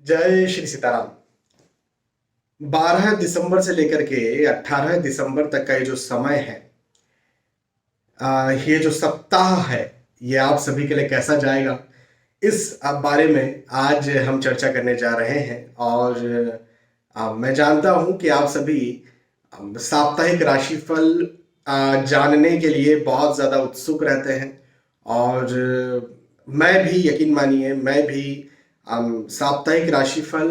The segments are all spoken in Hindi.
जय श्री सीताराम। 12 दिसंबर से लेकर के 18 दिसंबर तक का ये जो समय है, ये जो सप्ताह है, ये आप सभी के लिए कैसा जाएगा, इस बारे में आज हम चर्चा करने जा रहे हैं। और मैं जानता हूं कि आप सभी साप्ताहिक राशिफल जानने के लिए बहुत ज़्यादा उत्सुक रहते हैं। और मैं भी, यकीन मानिए, मैं भी साप्ताहिक राशिफल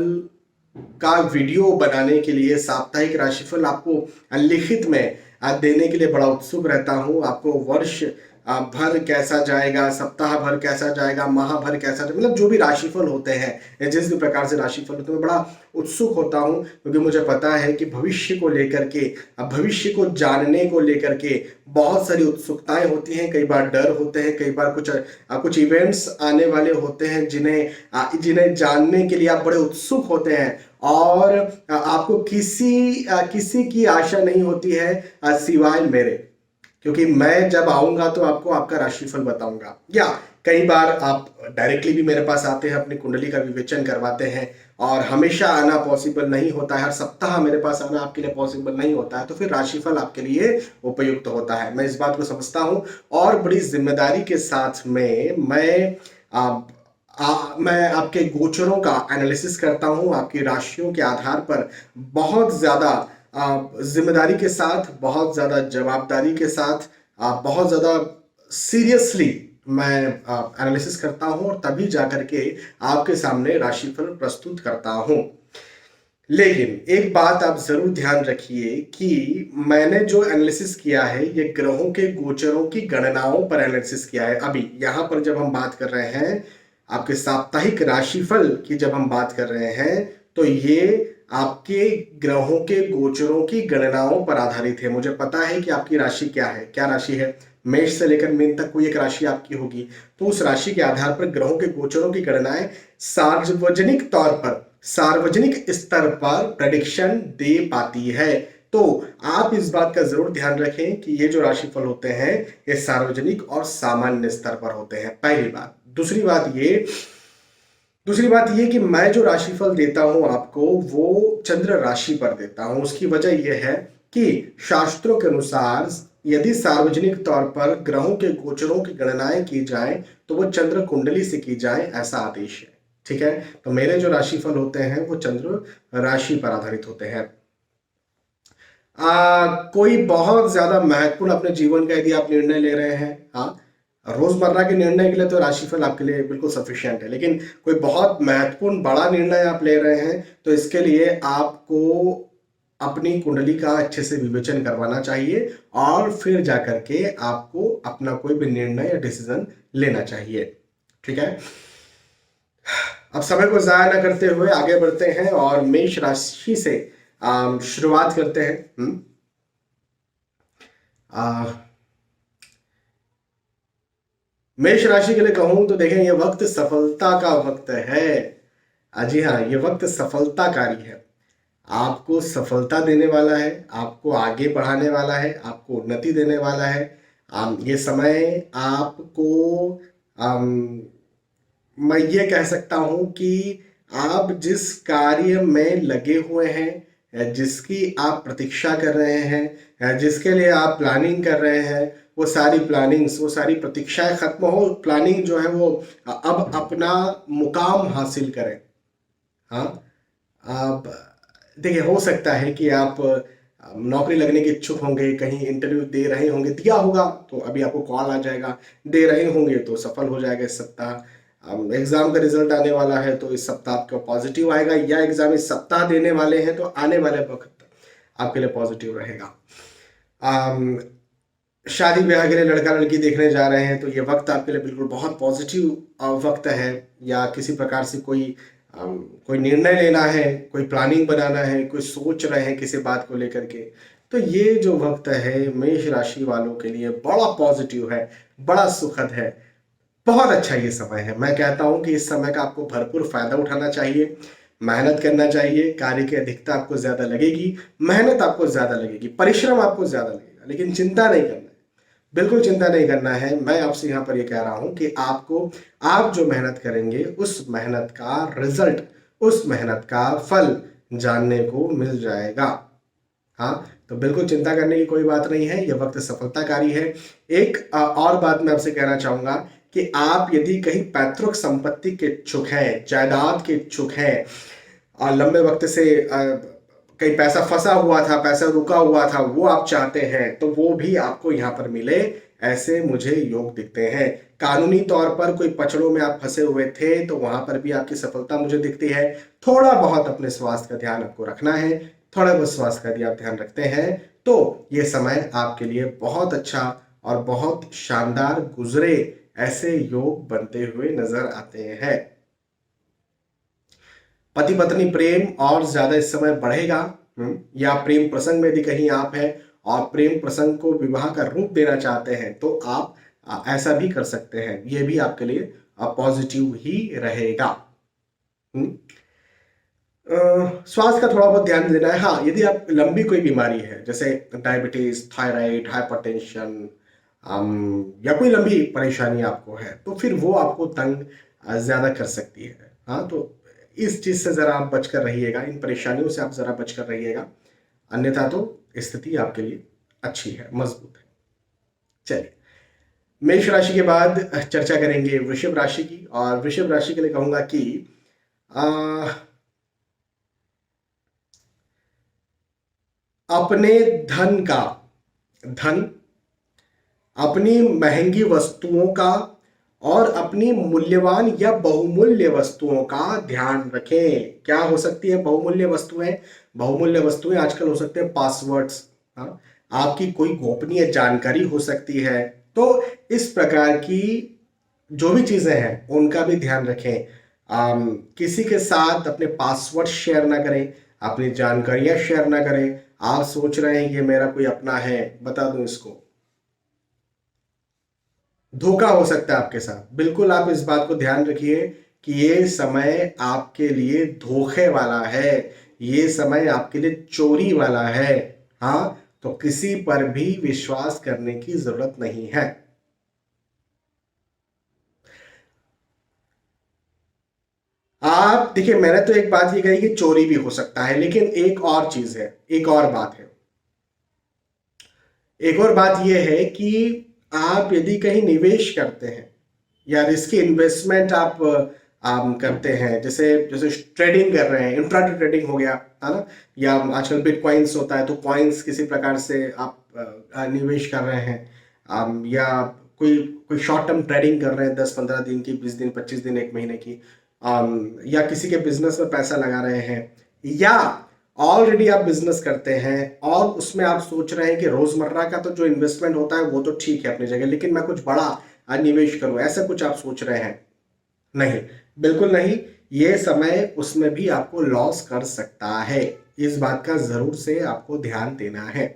का वीडियो बनाने के लिए, साप्ताहिक राशिफल आपको लिखित में देने के लिए बड़ा उत्सुक रहता हूँ। आपको वर्ष भर कैसा जाएगा, सप्ताह भर कैसा जाएगा, माह भर कैसा जाएगा, मतलब जो भी राशिफल होते हैं, जिस भी प्रकार से राशिफल होते हैं, मैं बड़ा उत्सुक होता हूँ, क्योंकि मुझे पता है कि भविष्य को लेकर के, भविष्य को जानने को लेकर के बहुत सारी उत्सुकताएं होती हैं। कई बार डर होते हैं, कई बार कुछ इवेंट्स आने वाले होते हैं जिन्हें जानने के लिए आप बड़े उत्सुक होते हैं। और आपको किसी की आशा नहीं होती है सिवाय मेरे, क्योंकि मैं जब आऊंगा तो आपको आपका राशिफल बताऊंगा। या कई बार आप डायरेक्टली भी मेरे पास आते हैं, अपनी कुंडली का विवेचन करवाते हैं। और हमेशा आना पॉसिबल नहीं होता है, हर सप्ताह मेरे पास आना आपके लिए पॉसिबल नहीं होता है, तो फिर राशिफल आपके लिए उपयुक्त होता है। मैं इस बात को समझता हूं और बड़ी जिम्मेदारी के साथ में मैं आपके गोचरों का एनालिसिस करता हूं, आपकी राशियों के आधार पर बहुत ज्यादा जिम्मेदारी के साथ, बहुत ज्यादा जवाबदारी के साथ, बहुत ज्यादा सीरियसली मैं एनालिसिस करता हूं और तभी जाकर के आपके सामने राशिफल प्रस्तुत करता हूं। लेकिन एक बात आप जरूर ध्यान रखिए कि मैंने जो एनालिसिस किया है, ये ग्रहों के गोचरों की गणनाओं पर एनालिसिस किया है। अभी यहां पर जब हम बात कर रहे हैं आपके साप्ताहिक राशिफल की, जब हम बात कर रहे हैं, तो ये आपके ग्रहों के गोचरों की गणनाओं पर आधारित है। मुझे पता है कि आपकी राशि क्या है, क्या राशि है। मेष से लेकर मीन तक कोई एक राशि आपकी होगी, तो उस राशि के आधार पर ग्रहों के गोचरों की गणनाएं सार्वजनिक तौर पर, सार्वजनिक स्तर पर प्रेडिक्शन दे पाती है। तो आप इस बात का जरूर ध्यान रखें कि ये जो राशिफल होते हैं, ये सार्वजनिक और सामान्य स्तर पर होते हैं, पहली बात। दूसरी बात ये कि मैं जो राशिफल देता हूं आपको, वो चंद्र राशि पर देता हूं। उसकी वजह यह है कि शास्त्रों के अनुसार यदि सार्वजनिक तौर पर ग्रहों के गोचरों की गणनाएं की जाए तो वो चंद्र कुंडली से की जाए, ऐसा आदेश है। ठीक है, तो मेरे जो राशिफल होते हैं वो चंद्र राशि पर आधारित होते हैं। कोई बहुत ज्यादा महत्वपूर्ण अपने जीवन का यदि आप निर्णय ले रहे हैं, हाँ, रोजमर्रा के निर्णय के लिए तो राशिफल आपके लिए बिल्कुल सफिशिएंट है। लेकिन कोई बहुत महत्वपूर्ण बड़ा निर्णय आप ले रहे हैं, तो इसके लिए आपको अपनी कुंडली का अच्छे से विवेचन करवाना चाहिए और फिर जाकर के आपको अपना कोई भी निर्णय या डिसीजन लेना चाहिए। ठीक है, अब समय को जाया ना करते हुए आगे बढ़ते हैं और मेष राशि से शुरुआत करते हैं। मेष राशि के लिए कहूं तो देखें, ये वक्त सफलता का वक्त है। जी हाँ, ये वक्त सफलताकारी है। आपको सफलता देने वाला है, आपको आगे बढ़ाने वाला है, आपको उन्नति देने वाला है। ये समय आपको, मैं ये कह सकता हूं कि आप जिस कार्य में लगे हुए हैं, जिसकी आप प्रतीक्षा कर रहे हैं, जिसके लिए आप प्लानिंग कर रहे हैं, वो सारी प्लानिंग्स, वो सारी प्रतीक्षाएं खत्म हो, प्लानिंग जो है वो अब अपना मुकाम हासिल करें। हाँ, आप देखिए, हो सकता है कि आप नौकरी लगने के इच्छुक होंगे, कहीं इंटरव्यू दे रहे होंगे, दिया होगा तो अभी आपको कॉल आ जाएगा, दे रहे होंगे तो सफल हो जाएगा इस सप्ताह। एग्जाम का रिजल्ट आने वाला है तो इस सप्ताह आपका पॉजिटिव आएगा, या एग्जाम इस सप्ताह देने वाले हैं तो आने वाले वक्त आपके लिए पॉजिटिव रहेगा। शादी ब्याह के लिए लड़का लड़की देखने जा रहे हैं तो ये वक्त आपके लिए बिल्कुल बहुत पॉजिटिव वक्त है। या किसी प्रकार से कोई निर्णय लेना है, कोई प्लानिंग बनाना है, कोई सोच रहे हैं किसी बात को लेकर के, तो ये जो वक्त है मेष राशि वालों के लिए बड़ा पॉजिटिव है, बड़ा सुखद है, बहुत अच्छा ये समय है। मैं कहता हूं कि इस समय का आपको भरपूर फायदा उठाना चाहिए, मेहनत करना चाहिए। कार्य की अधिकता आपको ज्यादा लगेगी, मेहनत आपको ज्यादा लगेगी, परिश्रम आपको ज्यादा लगेगा, लेकिन चिंता नहीं करना है, बिल्कुल चिंता नहीं करना है। मैं आपसे यहाँ पर ये कह रहा हूं कि आप जो मेहनत करेंगे उस मेहनत का रिजल्ट उस मेहनत का फल जानने को मिल जाएगा। हाँ, तो बिल्कुल चिंता करने की कोई बात नहीं है, ये वक्त सफलताकारी है। एक और बात मैं आपसे कहना चाहूंगा कि आप यदि कहीं पैतृक संपत्ति के इच्छुक हैं, जायदाद के इच्छुक हैं, लंबे वक्त से कहीं पैसा फंसा हुआ था, पैसा रुका हुआ था, वो आप चाहते हैं, तो वो भी आपको यहाँ पर मिले, ऐसे मुझे योग दिखते हैं। कानूनी तौर पर कोई पचड़ों में आप फंसे हुए थे, तो वहां पर भी आपकी सफलता मुझे दिखती है। थोड़ा बहुत अपने स्वास्थ्य का ध्यान आपको रखना है, थोड़ा बहुत स्वास्थ्य का यदि आप ध्यान रखते हैं तो ये समय आपके लिए बहुत अच्छा और बहुत शानदार गुजरे, ऐसे योग बनते हुए नजर आते हैं। पति पत्नी प्रेम और ज्यादा इस समय बढ़ेगा। या प्रेम प्रसंग में यदि कहीं आप हैं और प्रेम प्रसंग को विवाह का रूप देना चाहते हैं, तो आप ऐसा भी कर सकते हैं, ये भी आपके लिए पॉजिटिव ही रहेगा। स्वास्थ्य का थोड़ा बहुत ध्यान देना है। हाँ, यदि आप लंबी कोई बीमारी है, जैसे डायबिटीज, थायराइड, हाइपरटेंशन, या कोई लंबी परेशानी आपको है, तो फिर वो आपको तंग ज्यादा कर सकती है। हाँ, तो इस चीज से जरा आप बचकर रहिएगा, इन परेशानियों से आप जरा बचकर रहिएगा, अन्यथा तो स्थिति आपके लिए अच्छी है, मजबूत है। चलिए, मेष राशि के बाद चर्चा करेंगे वृषभ राशि की। और वृषभ राशि के लिए कहूंगा कि आ, अपने धन, अपनी महंगी वस्तुओं का और अपनी मूल्यवान या बहुमूल्य वस्तुओं का ध्यान रखें। क्या हो सकती है बहुमूल्य वस्तुएं? बहुमूल्य वस्तुएं आजकल हो सकते हैं पासवर्ड्स, हाँ, आपकी कोई गोपनीय जानकारी हो सकती है। तो इस प्रकार की जो भी चीजें हैं उनका भी ध्यान रखें। किसी के साथ अपने पासवर्ड शेयर ना करें, अपनी जानकारियां शेयर ना करें। आप सोच रहे हैं ये मेरा कोई अपना है, बता दूं इसको, धोखा हो सकता है आपके साथ। बिल्कुल आप इस बात को ध्यान रखिए कि ये समय आपके लिए धोखे वाला है, ये समय आपके लिए चोरी वाला है। हाँ, तो किसी पर भी विश्वास करने की जरूरत नहीं है। आप देखिए, मैंने तो एक बात ये कही कि चोरी भी हो सकता है, लेकिन एक और चीज है, एक और बात है, एक और बात यह है कि आप यदि कहीं निवेश करते हैं या रिस्की इन्वेस्टमेंट आप करते हैं, जैसे जैसे ट्रेडिंग कर रहे हैं, इंट्रा ट्रेडिंग हो गया, है ना, या आजकल बिटकॉइंस होता है, तो कॉइन्स किसी प्रकार से आप निवेश कर रहे हैं, या कोई कोई शॉर्ट टर्म ट्रेडिंग कर रहे हैं, 10-15 दिन की, 20 दिन, 25 दिन, एक महीने की, या किसी के बिजनेस में पैसा लगा रहे हैं, या ऑलरेडी आप बिजनेस करते हैं और उसमें आप सोच रहे हैं कि रोजमर्रा का तो जो इन्वेस्टमेंट होता है वो तो ठीक है अपनी जगह, लेकिन मैं कुछ बड़ा निवेश करूं, ऐसा कुछ आप सोच रहे हैं, नहीं, बिल्कुल नहीं। ये समय उसमें भी आपको लॉस कर सकता है, इस बात का जरूर से आपको ध्यान देना है।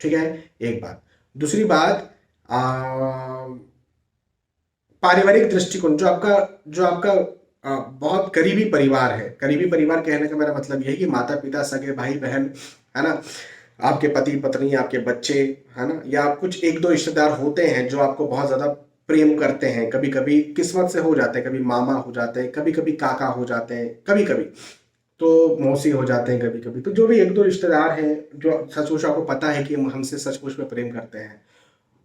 ठीक है, एक बात। दूसरी बात, पारिवारिक दृष्टिकोण, जो आपका बहुत करीबी परिवार है, करीबी परिवार कहने का मेरा मतलब यह है कि माता पिता, सगे भाई बहन, है ना, आपके पति पत्नी, आपके बच्चे, है ना, या कुछ एक दो रिश्तेदार होते हैं जो आपको बहुत ज्यादा प्रेम करते हैं। कभी कभी किस्मत से हो जाते हैं, कभी मामा हो जाते हैं, कभी कभी काका हो जाते हैं, कभी कभी तो मौसी हो जाते हैं, कभी कभी तो जो भी एक दो रिश्तेदार हैं जो सचमुच आपको पता है कि हमसे सचमुच में प्रेम करते हैं,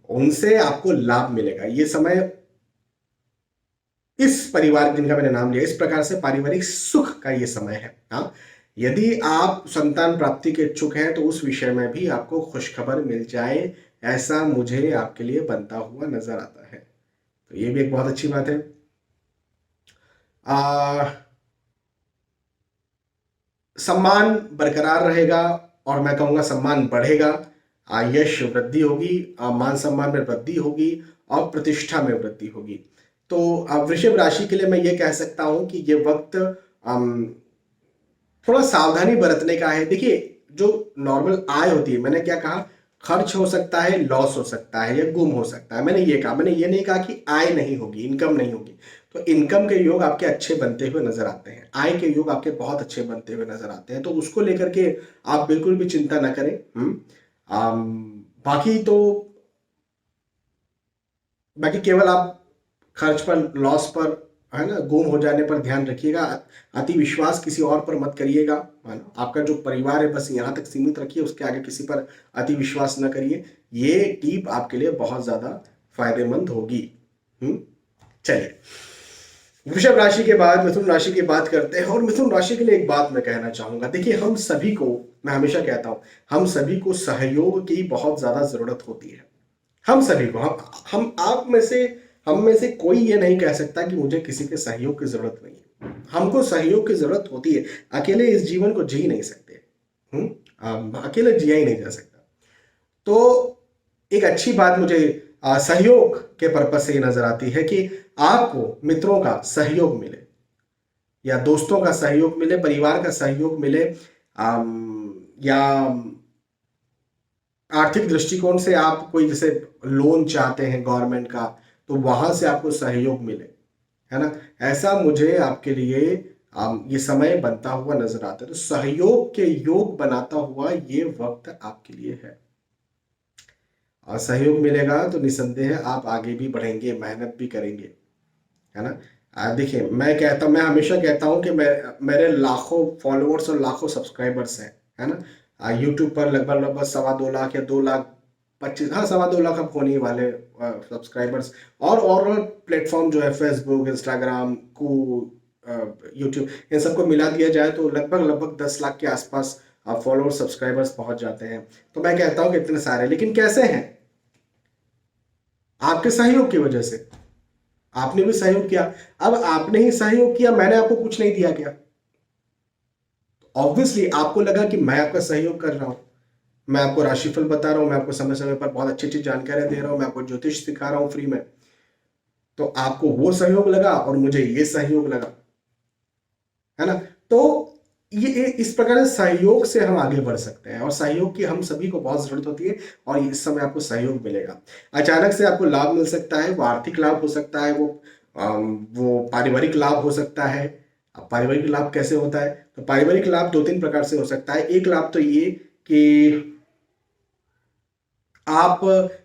उनसे आपको लाभ मिलेगा ये समय। इस परिवार जिनका मैंने नाम लिया, इस प्रकार से पारिवारिक सुख का ये समय है। हाँ, यदि आप संतान प्राप्ति के इच्छुक हैं तो उस विषय में भी आपको खुशखबर मिल जाए, ऐसा मुझे आपके लिए बनता हुआ नजर आता है, तो ये भी एक बहुत अच्छी बात है। आ, सम्मान बरकरार रहेगा, और मैं कहूंगा सम्मान बढ़ेगा, यश वृद्धि होगी, मान सम्मान में वृद्धि होगी, और प्रतिष्ठा में वृद्धि होगी। तो वृषभ राशि के लिए मैं ये कह सकता हूं कि ये वक्त थोड़ा सावधानी बरतने का है। देखिए, जो नॉर्मल आय होती है, मैंने क्या कहा, खर्च हो सकता है, लॉस हो सकता है, या गुम हो सकता है, मैंने ये कहा, मैंने ये नहीं कहा कि आय नहीं होगी, इनकम नहीं होगी। तो इनकम के योग आपके अच्छे बनते हुए नजर आते हैं, आय के योग आपके बहुत अच्छे बनते हुए नजर आते हैं, तो उसको लेकर के आप बिल्कुल भी चिंता ना करें। बाकी तो, बाकी केवल आप खर्च पर, लॉस पर है ना, गुम हो जाने पर ध्यान रखिएगा। अति विश्वास किसी और पर मत करिएगा, है ना। आपका जो परिवार है बस यहाँ तक सीमित रखिए, उसके आगे किसी पर अति विश्वास न करिए। ये टिप आपके लिए बहुत ज्यादा फायदेमंद होगी। चलिए, वृषभ राशि के बाद मिथुन राशि की बात करते हैं। और मिथुन राशि के लिए एक बात मैं कहना चाहूंगा, देखिए हम सभी को, मैं हमेशा कहता हूं, हम सभी को सहयोग की बहुत ज्यादा जरूरत होती है। हम सभी को, हम आप में से, हम में से कोई ये नहीं कह सकता कि मुझे किसी के सहयोग की जरूरत नहीं है। हमको सहयोग की जरूरत होती है। अकेले इस जीवन को जी नहीं सकते। अकेले जिया ही नहीं जा सकता। तो एक अच्छी बात मुझे सहयोग के पर्पज से ये नजर आती है कि आपको मित्रों का सहयोग मिले, या दोस्तों का सहयोग मिले, परिवार का सहयोग मिले, या आर्थिक दृष्टिकोण से आप कोई जैसे लोन चाहते हैं गवर्नमेंट का, तो वहां से आपको सहयोग मिले, है ना। ऐसा मुझे आपके लिए ये समय बनता हुआ नजर आता है। तो सहयोग के योग बनाता हुआ ये वक्त आपके लिए है, और सहयोग मिलेगा तो निसंदेह आप आगे भी बढ़ेंगे, मेहनत भी करेंगे, है ना। देखिए, मैं हमेशा कहता हूं कि मेरे लाखों फॉलोअर्स और लाखों सब्सक्राइबर्स हैं, है ना। यूट्यूब पर लगभग लगभग 2.25 लाख या 2,25,000, हाँ 2.25 लाख अब होने ही वाले सब्सक्राइबर्स। और प्लेटफॉर्म जो है फेसबुक, इंस्टाग्राम को, यूट्यूब, इन सबको मिला दिया जाए तो लगभग लगभग 10 लाख के आसपास फॉलोअर्स सब्सक्राइबर्स पहुंच जाते हैं। तो मैं कहता हूं कि इतने सारे, लेकिन कैसे हैं? आपके सहयोग की वजह से। आपने भी सहयोग किया। अब आपने ही सहयोग किया, मैंने आपको कुछ नहीं दिया क्या? ऑब्वियसली आपको लगा कि मैं आपका सहयोग कर रहा हूं, मैं आपको राशिफल बता रहा हूं, मैं आपको समय समय पर बहुत अच्छी अच्छी जानकारियां दे रहा हूं, मैं आपको ज्योतिष सिखा रहा हूं फ्री में। तो आपको वो सहयोग लगा और मुझे ये सहयोग लगा, है ना। तो ये इस प्रकार से सहयोग से हम आगे बढ़ सकते हैं, और सहयोग की हम सभी को बहुत जरूरत होती है। और इस समय आपको सहयोग मिलेगा, अचानक से आपको लाभ मिल सकता है। वो आर्थिक लाभ हो सकता है, वो पारिवारिक लाभ हो सकता है। अब पारिवारिक लाभ कैसे होता है? तो पारिवारिक लाभ 2-3 प्रकार से हो सकता है। एक लाभ तो ये कि आप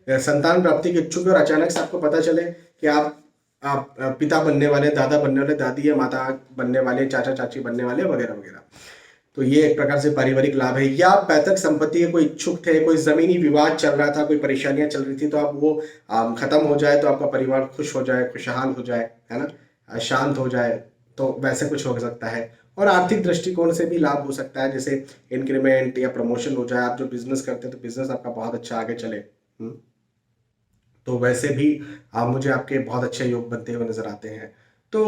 संतान प्राप्ति के इच्छुक हैं, और अचानक से आपको पता चले कि आप पिता बनने वाले, दादा बनने वाले, दादी या माता बनने वाले, चाचा चाची बनने वाले, वगैरह वगैरह। तो ये एक प्रकार से पारिवारिक लाभ है। या आप पैतृक संपत्ति के कोई इच्छुक थे, कोई जमीनी विवाद चल रहा था, कोई परेशानियां चल रही थी, तो आप वो खत्म हो जाए, तो आपका परिवार खुश हो जाए, खुशहाल हो जाए, है ना, शांत हो जाए। तो वैसे कुछ हो सकता है। और आर्थिक दृष्टिकोण से भी लाभ हो सकता है, जैसे इंक्रीमेंट या प्रमोशन हो जाए। आप जो बिजनेस करते हैं तो बिजनेस आपका बहुत अच्छा आगे चले। तो वैसे भी मुझे आपके बहुत अच्छे योग बनते हुए नजर आते हैं। तो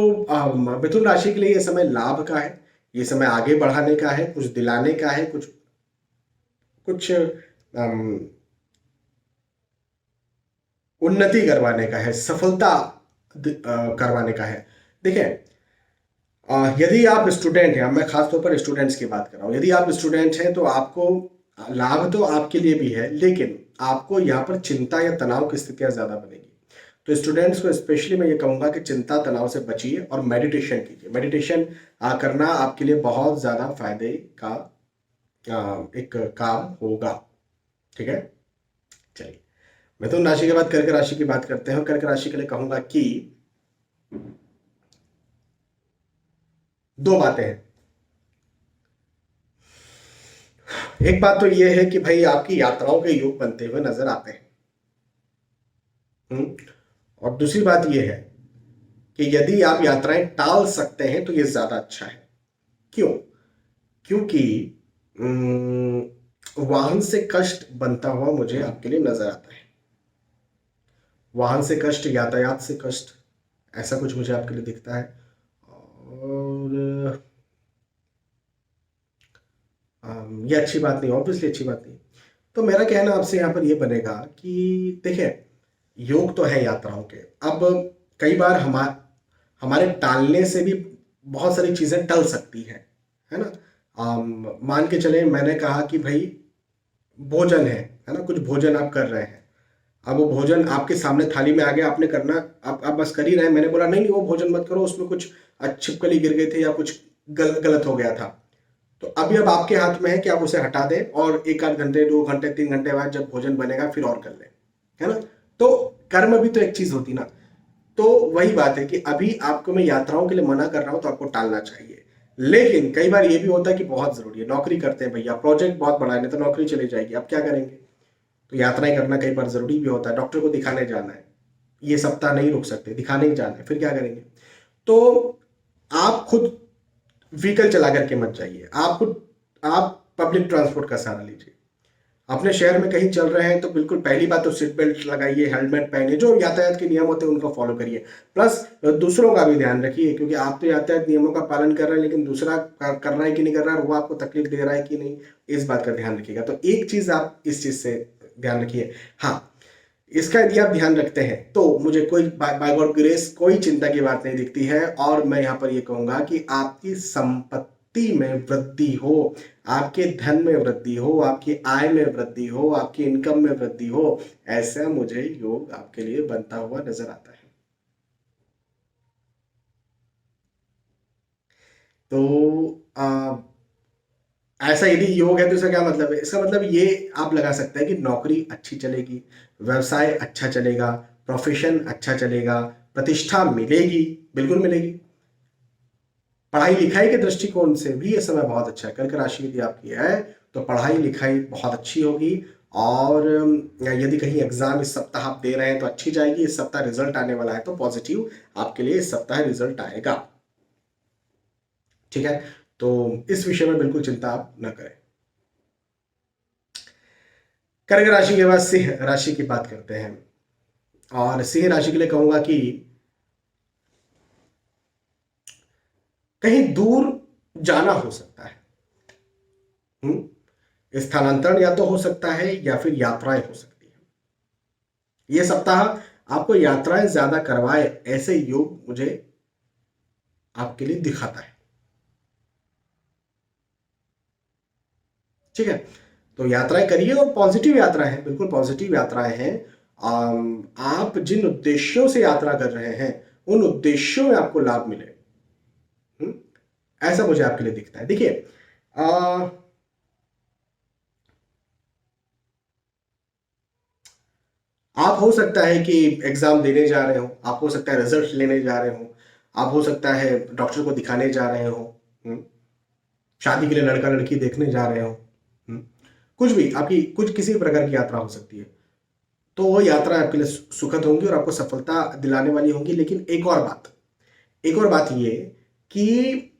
मिथुन राशि के लिए ये समय लाभ का है, ये समय आगे बढ़ाने का है, कुछ दिलाने का है, कुछ कुछ उन्नति करवाने का है, सफलता करवाने का है। देखिए, यदि आप स्टूडेंट हैं, मैं खास तौर पर स्टूडेंट्स की बात कर रहा हूँ, यदि आप स्टूडेंट हैं तो आपको लाभ तो आपके लिए भी है, लेकिन आपको यहाँ पर चिंता या तनाव की स्थितियां ज्यादा बनेगी। तो स्टूडेंट्स को स्पेशली मैं ये कहूंगा कि चिंता तनाव से बचिए और मेडिटेशन कीजिए। मेडिटेशन करना आपके लिए बहुत ज्यादा फायदे का एक काम होगा। ठीक है, चलिए, मिथुन राशि के बाद कर्क राशि की बात करते हैं। कर्क राशि के लिए कहूंगा कि दो बातें हैं। एक बात तो यह है कि भाई आपकी यात्राओं के योग बनते हुए नजर आते हैं। और दूसरी बात यह है कि यदि आप यात्राएं टाल सकते हैं तो यह ज्यादा अच्छा है। क्यों? क्योंकि वाहन से कष्ट बनता हुआ मुझे आपके लिए नजर आता है। वाहन से कष्ट, यातायात से कष्ट, ऐसा कुछ मुझे आपके लिए दिखता है। और ये अच्छी बात नहीं, ऑब्वियसली अच्छी बात नहीं। तो मेरा कहना आपसे यहाँ पर ये बनेगा कि देखिए, योग तो है यात्राओं के। अब कई बार हमारे टालने से भी बहुत सारी चीजें टल सकती हैं, है ना। मान के चले, मैंने कहा कि भाई भोजन है ना, कुछ भोजन आप कर रहे हैं। अब वो भोजन आपके सामने थाली में आ गया, आपने करना, आप बस कर ही रहे हैं। मैंने बोला नहीं नहीं वो भोजन मत करो, उसमें कुछ छिपकली गिर गई थी या कुछ गलत हो गया था। तो अभी अब आपके हाथ में है कि आप उसे हटा दें, और 1 आध घंटे, 2 घंटे, 3 घंटे बाद जब भोजन बनेगा फिर और कर लें, है ना। तो कर्म भी तो एक चीज होती ना। तो वही बात है कि अभी आपको मैं यात्राओं के लिए मना कर रहा हूं तो आपको टालना चाहिए। लेकिन कई बार ये भी होता है कि बहुत जरूरी है, नौकरी करते हैं भैया, प्रोजेक्ट बहुत बड़ा है, नहीं तो नौकरी चली जाएगी, अब क्या करेंगे? तो यात्राएं करना कई बार जरूरी भी होता है, डॉक्टर को दिखाने जाना है, ये सप्ताह नहीं रुक सकते, दिखाने ही जाना है, फिर क्या करेंगे? तो आप खुद व्हीकल चला करके मत जाइए, आप पब्लिक ट्रांसपोर्ट का सहारा लीजिए। अपने शहर में कहीं चल रहे हैं तो बिल्कुल पहली बात तो सीट बेल्ट लगाइए, हेलमेट पहनिए, जो यातायात के नियम होते हैं उनको फॉलो करिए। प्लस दूसरों का भी ध्यान रखिए, क्योंकि आप तो यातायात नियमों का पालन कर रहे हैं, लेकिन दूसरा कर रहा है कि नहीं कर रहा है, वो आपको तकलीफ दे रहा है कि नहीं, इस बात का ध्यान रखिएगा। तो एक चीज आप इस चीज से ध्यान रखिए। हाँ, इसका यदि आप ध्यान रखते हैं तो मुझे कोई बाय गॉड ग्रेस कोई चिंता की बात नहीं दिखती है। और मैं यहाँ पर ये कहूंगा कि आपकी संपत्ति में वृद्धि हो, आपके धन में वृद्धि हो, आपकी आय में वृद्धि हो, आपकी इनकम में वृद्धि हो, ऐसा मुझे योग आपके लिए बनता हुआ नजर आता है। तो ऐसा यदि योग है तो इसका क्या मतलब है? इसका मतलब ये आप लगा सकते हैं कि नौकरी अच्छी चलेगी, व्यवसाय अच्छा चलेगा, प्रोफेशन अच्छा चलेगा, प्रतिष्ठा मिलेगी, बिल्कुल मिलेगी। पढ़ाई लिखाई के दृष्टिकोण से भी ये समय बहुत अच्छा है। कर्क राशि यदि आपकी है तो पढ़ाई लिखाई बहुत अच्छी होगी। और यदि कहीं एग्जाम इस सप्ताह आप दे रहे हैं तो अच्छी जाएगी। इस सप्ताह रिजल्ट आने वाला है तो पॉजिटिव आपके लिए इस सप्ताह रिजल्ट आएगा। ठीक है, तो इस विषय में बिल्कुल चिंता आप न करें। कर्क राशि के बाद सिंह राशि की बात करते हैं। और सिंह राशि के लिए कहूंगा कि कहीं दूर जाना हो सकता है। स्थानांतरण या तो हो सकता है या फिर यात्राएं हो सकती है। यह सप्ताह आपको यात्राएं ज्यादा करवाए ऐसे योग मुझे आपके लिए दिखाता है। ठीक है, तो यात्राएं करिए, और पॉजिटिव यात्राएं हैं, बिल्कुल पॉजिटिव यात्राएं हैं। आप जिन उद्देश्यों से यात्रा कर रहे हैं उन उद्देश्यों में आपको लाभ मिले, हम्म, ऐसा मुझे आपके लिए दिखता है। देखिए, आप हो सकता है कि एग्जाम देने जा रहे हो, आप हो सकता है रिजल्ट लेने जा रहे हो, आप हो सकता है डॉक्टर को दिखाने जा रहे हो, हम्म, शादी के लिए लड़का लड़की देखने जा रहे हो, हम्म, कुछ भी आपकी कुछ किसी भी प्रकार की यात्रा हो सकती है। तो वो यात्रा आपके लिए सुखद होंगी और आपको सफलता दिलाने वाली होंगी। लेकिन एक और बात ये कि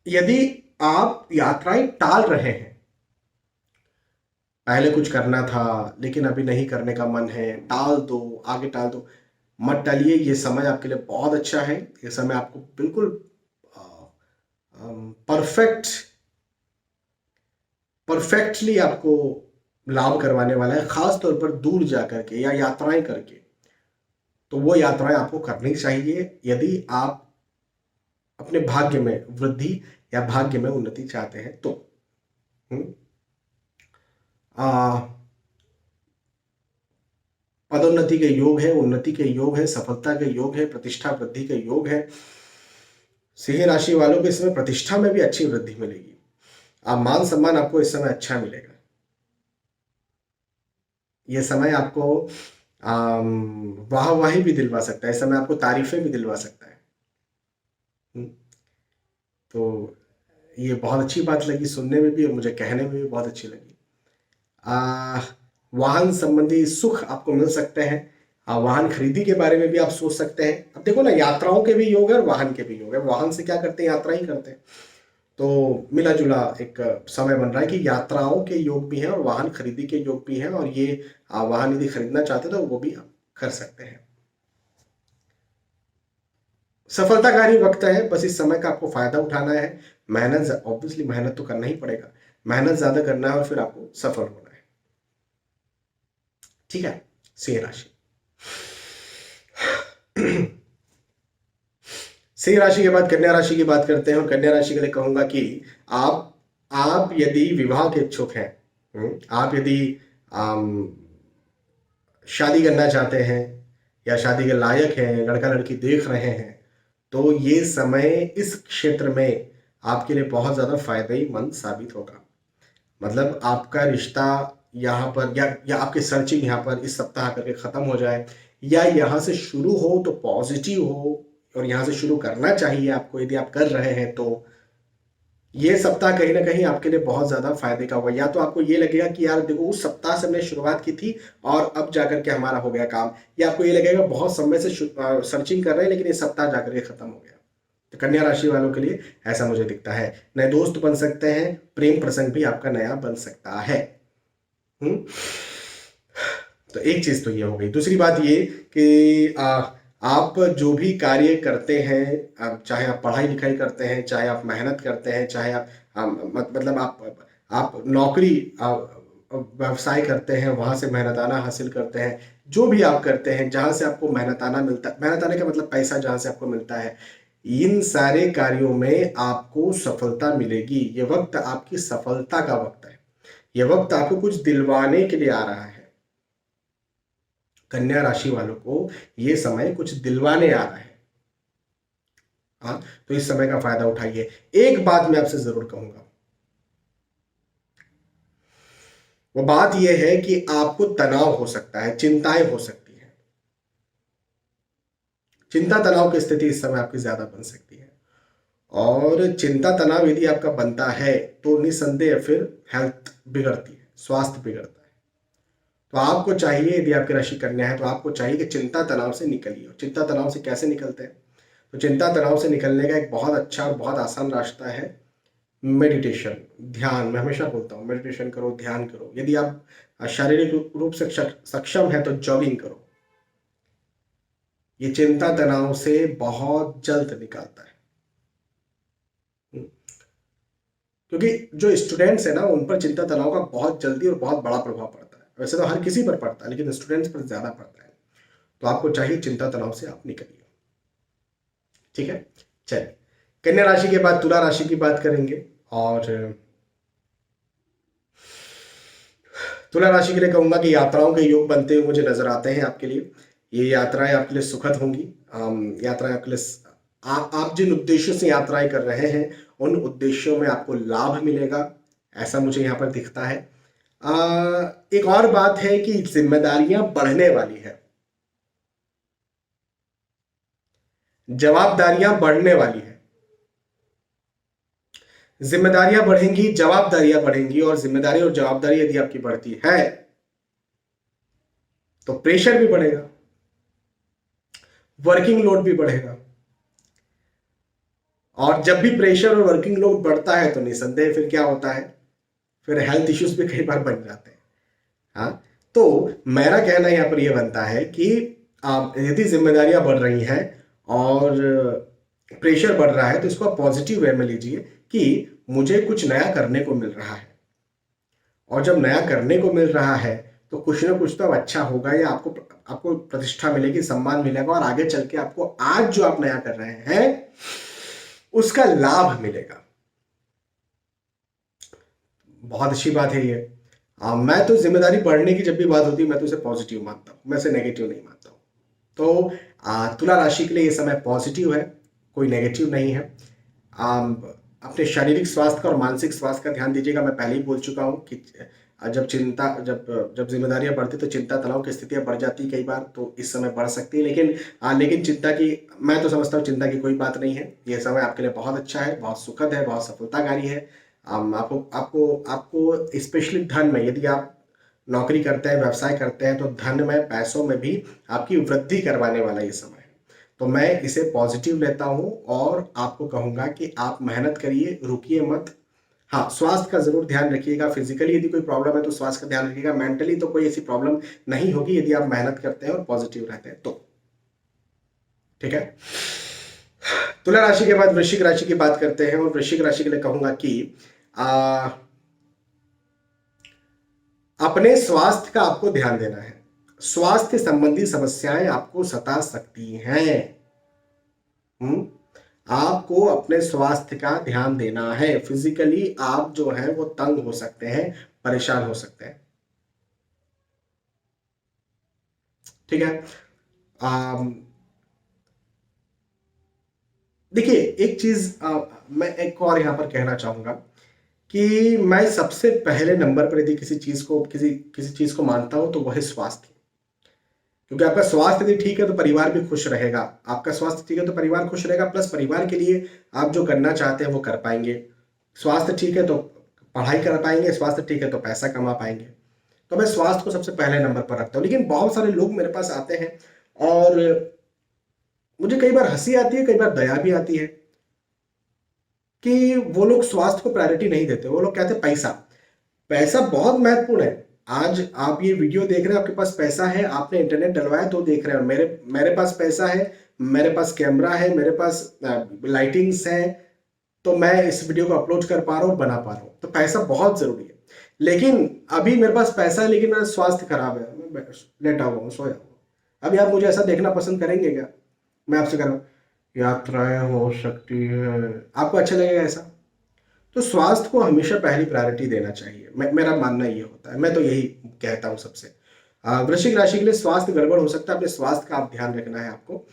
यदि आप यात्राएं टाल रहे हैं, पहले कुछ करना था लेकिन अभी नहीं करने का मन है, टाल दो, आगे टाल दो, मत टालिए। ये समय आपके लिए बहुत अच्छा है। ये समय आपको बिल्कुल परफेक्ट परफेक्टली आपको लाभ करवाने वाला है, खास तौर पर दूर जा करके या यात्राएं करके। तो वो यात्राएं आपको करनी चाहिए यदि आप अपने भाग्य में वृद्धि या भाग्य में उन्नति चाहते हैं तो। हम्म, आ, पदोन्नति के योग है, उन्नति के योग है, सफलता के योग है, प्रतिष्ठा वृद्धि के योग है। सिंह राशि वालों को इस समय प्रतिष्ठा में भी अच्छी वृद्धि मिलेगी। आप मान सम्मान आपको इस समय अच्छा मिलेगा। ये समय आपको वाहवाही भी दिलवा सकता है, इस समय आपको तारीफें भी दिलवा सकता है। हम्म, तो ये बहुत अच्छी बात लगी सुनने में भी और मुझे कहने में भी बहुत अच्छी लगी। आ, वाहन संबंधी सुख आपको मिल सकते हैं। वाहन खरीदी के बारे में भी आप सोच सकते हैं। अब देखो ना, यात्राओं के भी योग है और वाहन के भी योग है। वाहन से क्या करते हैं? यात्रा ही करते हैं। तो मिला जुला एक समय बन रहा है कि यात्राओं के योग भी हैं और वाहन खरीदी के योग भी हैं। और ये वाहन यदि खरीदना चाहते हैं तो वो भी आप कर सकते हैं। सफलताकारी वक्त है, बस इस समय का आपको फायदा उठाना है। मेहनत, ऑब्वियसली मेहनत तो करना ही पड़ेगा, मेहनत ज्यादा करना है और फिर आपको सफल होना है। ठीक है, सिंह राशि। सिंह राशि के बाद कन्या राशि की बात करते हैं। और कन्या राशि के लिए कहूंगा कि आप यदि विवाह के इच्छुक हैं, आप यदि शादी करना चाहते हैं या शादी के लायक हैं, लड़का लड़की देख रहे हैं, तो ये समय इस क्षेत्र में आपके लिए बहुत ज़्यादा फायदेमंद साबित होगा। मतलब आपका रिश्ता यहाँ पर या आपकी सर्चिंग यहाँ पर इस सप्ताह करके ख़त्म हो जाए, या यहाँ से शुरू हो तो पॉजिटिव हो और यहाँ से शुरू करना चाहिए आपको, यदि आप कर रहे हैं तो ये सप्ताह कहीं ना कहीं आपके लिए बहुत ज़्यादा फायदे का होगा। या तो आपको ये लगेगा कि यार देखो उस सप्ताह से हमने शुरुआत की थी और अब जाकर के हमारा हो गया काम, या आपको ये लगेगा बहुत समय से सर्चिंग कर रहे हैं लेकिन इस सप्ताह जाकर के खत्म हो गया। तो कन्या राशि वालों के लिए ऐसा मुझे दिखता है। नए दोस्त बन सकते हैं, प्रेम प्रसंग भी आपका नया बन सकता है। तो एक चीज तो ये हो गई। दूसरी बात ये कि आप जो भी कार्य करते हैं, चाहे आप पढ़ाई लिखाई करते हैं, चाहे आप मेहनत करते हैं, चाहे आप मतलब आप नौकरी व्यवसाय करते हैं, वहां से मेहनताना हासिल करते हैं, जो भी आप करते हैं जहां से आपको मेहनताना मिलता, मेहनताने का मतलब पैसा जहां से आपको मिलता है, इन सारे कार्यों में आपको सफलता मिलेगी। ये वक्त आपकी सफलता का वक्त है। ये वक्त आपको कुछ दिलवाने के लिए आ रहा है। कन्या राशि वालों को ये समय कुछ दिलवाने आ रहा है। हाँ, तो इस समय का फायदा उठाइए। एक बात मैं आपसे जरूर कहूंगा, वो बात यह है कि आपको तनाव हो सकता है, चिंताएं हो सकती हैं। चिंता तनाव की स्थिति इस समय आपकी ज्यादा बन सकती है, और चिंता तनाव यदि आपका बनता है तो निसंदेह फिर हेल्थ बिगड़ती है, स्वास्थ्य बिगड़ता है। तो आपको चाहिए, यदि आपकी राशि कन्या है तो आपको चाहिए कि चिंता तनाव से निकलिए। चिंता तनाव से कैसे निकलते हैं? तो चिंता तनाव से निकलने का एक बहुत अच्छा और बहुत आसान रास्ता है मेडिटेशन, ध्यान। मैं हमेशा बोलता हूँ मेडिटेशन करो, ध्यान करो। यदि आप शारीरिक रूप से सक्षम है तो जॉगिंग करो। ये चिंता तनाव से बहुत जल्द निकालता है। क्योंकि जो स्टूडेंट्स है ना, उन पर चिंता तनाव का बहुत जल्दी और बहुत बड़ा प्रभाव पड़ता है। वैसे तो हर किसी पर पड़ता है लेकिन स्टूडेंट्स पर ज्यादा पड़ता है। तो आपको चाहिए चिंता तनाव से आप निकलिए। ठीक है, चलिए कन्या राशि के बाद तुला राशि की बात करेंगे। और तुला राशि के लिए कहूंगा कि यात्राओं के योग बनते हुए मुझे नजर आते हैं आपके लिए। ये यात्राएं आपके लिए सुखद होंगी। यात्राएं आपके लिए आप जिन उद्देश्यों से यात्राएं कर रहे हैं उन उद्देश्यों में आपको लाभ मिलेगा, ऐसा मुझे यहाँ पर दिखता है। एक और बात है कि जिम्मेदारियां बढ़ने वाली है, जवाबदारियां बढ़ने वाली है। जिम्मेदारियां बढ़ेंगी, जवाबदारियां बढ़ेंगी, और जिम्मेदारी और जवाबदारी यदि आपकी बढ़ती है तो प्रेशर भी बढ़ेगा, वर्किंग लोड भी बढ़ेगा। और जब भी प्रेशर और वर्किंग लोड बढ़ता है तो निसंदेह फिर क्या होता है, फिर हेल्थ इश्यूज भी कई बार बन जाते हैं। हाँ, तो मेरा कहना यहाँ पर यह बनता है कि आप यदि जिम्मेदारियां बढ़ रही हैं और प्रेशर बढ़ रहा है तो इसको आप पॉजिटिव वे में लीजिए कि मुझे कुछ नया करने को मिल रहा है। और जब नया करने को मिल रहा है तो कुछ ना कुछ तो अब अच्छा होगा, या आपको आपको प्रतिष्ठा मिलेगी, सम्मान मिलेगा, और आगे चल के आपको आज जो आप नया कर रहे हैं उसका लाभ मिलेगा। बहुत अच्छी बात है ये। मैं तो जिम्मेदारी बढ़ने की जब भी बात होती है मैं तो उसे पॉजिटिव मानता हूँ, मैं इसे नेगेटिव नहीं मानता हूँ। तो तुला राशि के लिए ये समय पॉजिटिव है, कोई नेगेटिव नहीं है। अपने शारीरिक स्वास्थ्य का और मानसिक स्वास्थ्य का ध्यान दीजिएगा। मैं पहले ही बोल चुका हूँ कि जब जिम्मेदारियां बढ़ती तो चिंता तनाव की स्थितियां बढ़ जाती कई बार, तो इस समय बढ़ सकती है। लेकिन चिंता की, मैं तो समझता हूँ चिंता की कोई बात नहीं है। ये समय आपके लिए बहुत अच्छा है, बहुत सुखद है, बहुत सफलताकारी है। आपको आपको आपको स्पेशली धन में, यदि आप नौकरी करते हैं, व्यवसाय करते हैं, तो धन में, पैसों में भी आपकी वृद्धि करवाने वाला ये समय है। तो मैं इसे पॉजिटिव लेता हूं और आपको कहूंगा कि आप मेहनत करिए, रुकिए मत। हाँ, स्वास्थ्य का जरूर ध्यान रखिएगा। फिजिकली यदि कोई प्रॉब्लम है तो स्वास्थ्य का ध्यान रखिएगा। मेंटली तो कोई ऐसी प्रॉब्लम नहीं होगी यदि आप मेहनत करते हैं और पॉजिटिव रहते हैं तो। ठीक है, तुला राशि के बाद वृश्चिक राशि की बात करते हैं। और वृश्चिक राशि के लिए कहूंगा कि अपने स्वास्थ्य का आपको ध्यान देना है। स्वास्थ्य संबंधी समस्याएं आपको सता सकती हैं। आपको अपने स्वास्थ्य का ध्यान देना है। फिजिकली आप जो है वो तंग हो सकते हैं, परेशान हो सकते हैं। ठीक है, देखिए एक चीज मैं एक और यहां पर कहना चाहूंगा कि मैं सबसे पहले नंबर पर यदि किसी चीज को मानता हूं तो वह है स्वास्थ्य। क्योंकि आपका स्वास्थ्य यदि ठीक है तो परिवार भी खुश रहेगा, आपका स्वास्थ्य ठीक है तो परिवार खुश रहेगा, प्लस परिवार के लिए आप जो करना चाहते हैं वो कर पाएंगे। स्वास्थ्य ठीक है तो पढ़ाई कर पाएंगे, स्वास्थ्य ठीक है तो पैसा कमा पाएंगे। तो मैं स्वास्थ्य को सबसे पहले नंबर पर रखता हूँ। लेकिन बहुत सारे लोग मेरे पास आते हैं और मुझे कई बार हंसी आती है, कई बार दया भी आती है कि वो लोग स्वास्थ्य को प्रायोरिटी नहीं देते। वो लोग कहते हैं पैसा, पैसा बहुत महत्वपूर्ण है। आज आप ये वीडियो देख रहे हैं, आपके पास पैसा है, आपने इंटरनेट डलवाया तो देख रहे हैं। मेरे मेरे पास पैसा है, मेरे पास कैमरा है, मेरे पास लाइटिंग्स है, तो मैं इस वीडियो को अपलोड कर पा रहा हूँ, बना पा रहा हूँ। तो पैसा बहुत जरूरी है। लेकिन अभी मेरे पास पैसा है लेकिन मेरा स्वास्थ्य खराब है, मैं लेटा हुआ हूँ, सोया हुआ। अभी आप मुझे ऐसा देखना पसंद करेंगे क्या? मैं आपसे कह रहा हूँ यात्राएं हो सकती है, आपको अच्छा लगेगा ऐसा? तो स्वास्थ्य को हमेशा पहली प्रायोरिटी देना चाहिए। मेरा मानना ये होता है, मैं तो यही कहता हूँ सबसे। वृश्चिक राशि के लिए स्वास्थ्य गड़बड़ हो सकता है, अपने स्वास्थ्य का आप ध्यान रखना है आपको।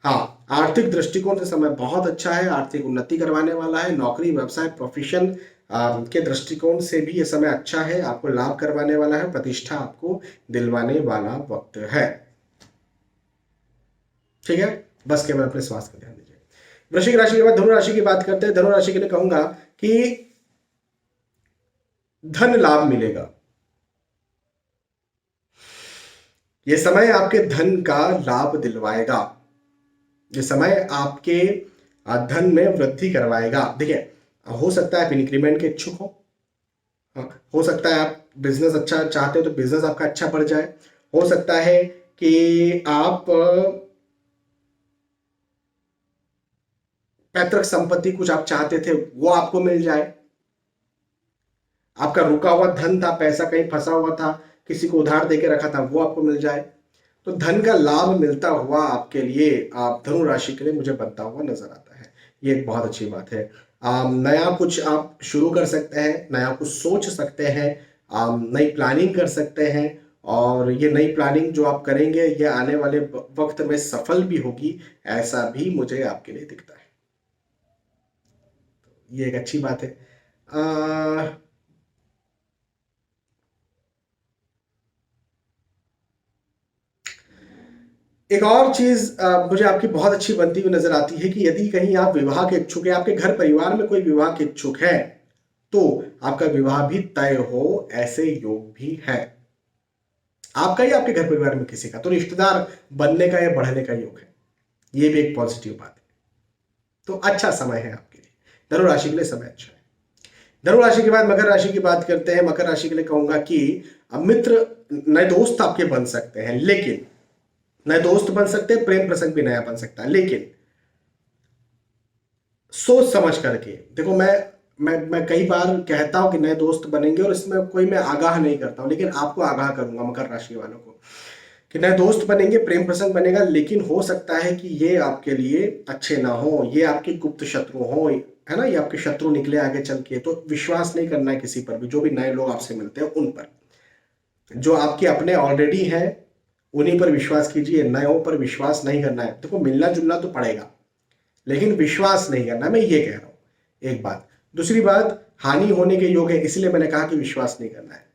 हाँ, आर्थिक दृष्टिकोण से समय बहुत अच्छा है, आर्थिक उन्नति करवाने वाला है। नौकरी, व्यवसाय, प्रोफेशन के दृष्टिकोण से भी ये समय अच्छा है, आपको लाभ करवाने वाला है, प्रतिष्ठा आपको दिलवाने वाला वक्त है। ठीक है, बस केवल अपने स्वास्थ्य का ध्यान दीजिए। वृश्चिक राशि के बाद धनु राशि की बात करते हैं। धनु राशि के लिए कहूंगा कि धन लाभ मिलेगा। ये समय आपके धन का लाभ दिलवाएगा, ये समय आपके धन में वृद्धि करवाएगा। देखिए, हो सकता है आप इंक्रीमेंट के इच्छुक हो सकता है आप बिजनेस अच्छा चाहते हो तो बिजनेस आपका अच्छा बढ़ जाए। हो सकता है कि आप पैतृक संपत्ति कुछ आप चाहते थे वो आपको मिल जाए। आपका रुका हुआ धन था, पैसा कहीं फंसा हुआ था, किसी को उधार देके रखा था, वो आपको मिल जाए। तो धन का लाभ मिलता हुआ आपके लिए, आप धनु राशि के लिए मुझे बनता हुआ नजर आता है। ये एक बहुत अच्छी बात है। नया कुछ आप शुरू कर सकते हैं, नया कुछ सोच सकते हैं, नई प्लानिंग कर सकते हैं। और ये नई प्लानिंग जो आप करेंगे ये आने वाले वक्त में सफल भी होगी, ऐसा भी मुझे आपके लिए दिखता है। ये एक अच्छी बात है। एक और चीज मुझे आपकी बहुत अच्छी बनती हुई नजर आती है कि यदि कहीं आप विवाह के इच्छुक है, आपके घर परिवार में कोई विवाह के इच्छुक है, तो आपका विवाह भी तय हो, ऐसे योग भी है। आपका या आपके घर परिवार में किसी का, तो रिश्तेदार बनने का या बढ़ने का योग है। ये भी एक पॉजिटिव बात है। तो अच्छा समय है आपके लिए, धनु राशि के लिए समय अच्छा है। धनु राशि के बाद मकर राशि की बात करते हैं। मकर राशि के लिए कहूंगा कि मित्र, नए दोस्त आपके बन सकते हैं, लेकिन नए दोस्त बन सकते हैं, प्रेम प्रसंग भी नया बन सकता है, लेकिन सोच समझ करके देखो। मैं कई बार कहता हूं कि नए दोस्त बनेंगे और इसमें कोई मैं आगाह नहीं करता हूं, लेकिन आपको आगाह करूंगा मकर राशि वालों को कि नए दोस्त बनेंगे, प्रेम प्रसंग बनेगा, लेकिन हो सकता है कि ये आपके लिए अच्छे ना हो, ये आपके गुप्त शत्रु हो, है ना, ये आपके शत्रु निकले आगे चल के। तो विश्वास नहीं करना है किसी पर भी, जो भी नए लोग आपसे मिलते हैं उन पर। जो आपके अपने ऑलरेडी हैं उन्हीं पर विश्वास कीजिए, नयों पर विश्वास नहीं करना है। देखो, मिलना जुलना तो पड़ेगा लेकिन विश्वास नहीं करना, मैं ये कह रहा हूं। एक बात। दूसरी बात, हानि होने के योग है, इसलिए मैंने कहा कि विश्वास नहीं करना है।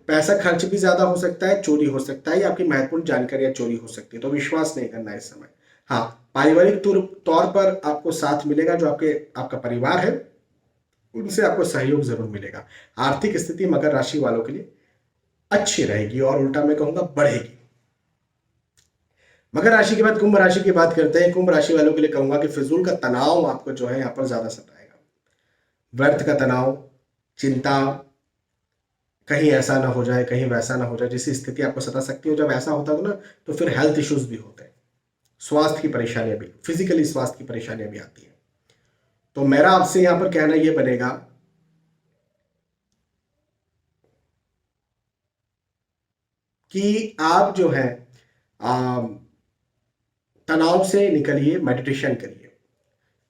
पैसा खर्च भी ज्यादा हो सकता है, चोरी हो सकता है, या आपकी महत्वपूर्ण जानकारियां चोरी हो सकती है, तो विश्वास नहीं करना है इस समय। हाँ, पारिवारिक तौर पर आपको साथ मिलेगा, जो आपका परिवार है उनसे आपको सहयोग जरूर मिलेगा। आर्थिक स्थिति मकर राशि वालों के लिए अच्छी रहेगी, और उल्टा मैं कहूंगा बढ़ेगी। मकर राशि के बाद कुंभ राशि की बात करते हैं। कुंभ राशि वालों के लिए कहूंगा कि फिजूल का तनाव आपको जो है यहाँ पर ज्यादा सताएगा। व्यर्थ का तनाव, चिंता, कहीं ऐसा ना हो जाए, कहीं वैसा ना हो जाए, जिसकी स्थिति आपको सता सकती है। जब ऐसा होता है ना, तो फिर हेल्थ इश्यूज भी होते हैं, स्वास्थ्य की परेशानियां भी, फिजिकली स्वास्थ्य की परेशानियां भी आती हैं। तो मेरा आपसे यहां पर कहना यह बनेगा कि आप जो है तनाव से निकलिए, मेडिटेशन करिए,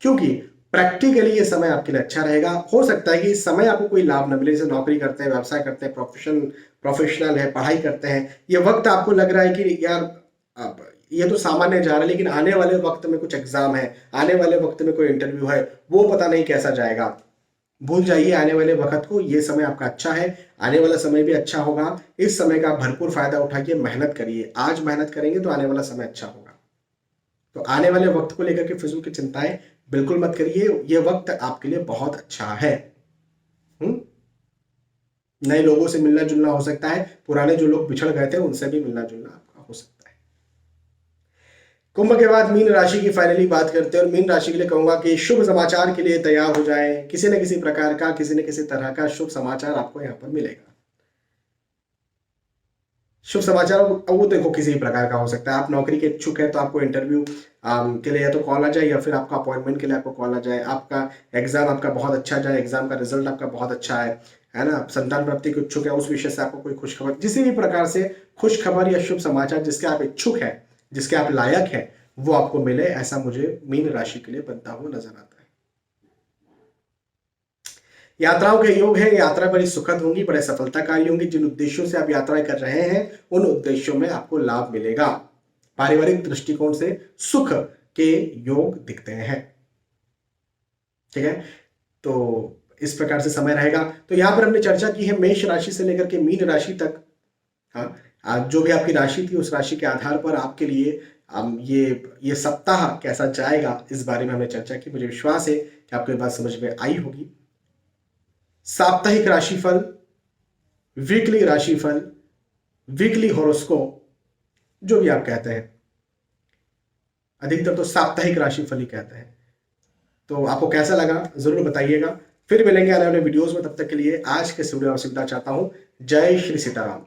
क्योंकि प्रैक्टिकली ये समय आपके लिए अच्छा रहेगा। हो सकता है कि इस समय आपको कोई लाभ न मिले, जैसे नौकरी करते हैं, व्यवसाय करते हैं, प्रोफेशनल है, पढ़ाई करते हैं, ये वक्त आपको लग रहा है कि यार अब ये तो सामान्य जा रहा है, लेकिन आने वाले वक्त में कुछ एग्जाम है, आने वाले वक्त में कोई इंटरव्यू है, वो पता नहीं कैसा जाएगा। भूल जाइए आने वाले वक्त को, ये समय आपका अच्छा है। आने वाला समय भी अच्छा होगा। इस समय का भरपूर फायदा उठाइए, मेहनत करिए। आज मेहनत करेंगे तो आने वाला समय अच्छा होगा। तो आने वाले वक्त को लेकर के फिजूल की चिंताएं बिल्कुल मत करिए, ये वक्त आपके लिए बहुत अच्छा है। नए लोगों से मिलना जुलना हो सकता है, पुराने जो लोग बिछड़ गए थे उनसे भी मिलना जुलना आपका हो सकता है। कुंभ के बाद मीन राशि की फाइनली बात करते हैं, और मीन राशि के लिए कहूंगा कि शुभ समाचार के लिए तैयार हो जाए। किसी न किसी प्रकार का, किसी न किसी तरह का शुभ समाचार आपको यहाँ पर मिलेगा। शुभ समाचार वो देखो किसी भी प्रकार का हो सकता है। आप नौकरी के इच्छुक है तो आपको इंटरव्यू के लिए या तो कॉल आ जाए, या फिर आपका अपॉइंटमेंट के लिए आपको कॉल आ जाए। आपका एग्जाम आपका बहुत अच्छा जाए, एग्जाम का रिजल्ट आपका बहुत अच्छा है ना। संतान प्राप्ति के इच्छुक है, उस विषय से आपको कोई खुश खबर, किसी भी प्रकार से खुश खबर या शुभ समाचार जिसके आप इच्छुक है, जिसके आप लायक है, वो आपको मिले, ऐसा मुझे मीन राशि के लिए बनता हुआ नजर आता है। यात्राओं के योग है, यात्रा बड़ी सुखद होंगी, बड़े सफलताकारी होंगी। जिन उद्देश्यों से आप यात्राएं कर रहे हैं उन उद्देश्यों में आपको लाभ मिलेगा। पारिवारिक दृष्टिकोण से सुख के योग दिखते हैं। ठीक है, तो इस प्रकार से समय रहेगा। तो यहां पर हमने चर्चा की है मेष राशि से लेकर के मीन राशि तक। हाँ, आज जो भी आपकी राशि थी उस राशि के आधार पर आपके लिए ये सप्ताह कैसा जाएगा इस बारे में हमने चर्चा की। मुझे विश्वास है कि आपको ये बात समझ में आई होगी। साप्ताहिक राशिफल, वीकली राशिफल, वीकली हॉरोस्कोप, जो भी आप कहते हैं, अधिकतर तो साप्ताहिक राशिफल ही कहते हैं। तो आपको कैसा लगा जरूर बताइएगा। फिर मिलेंगे आने वाले वीडियोस में, तब तक के लिए आज के स्टूडियो में सुविधा चाहता हूं। जय श्री सीताराम।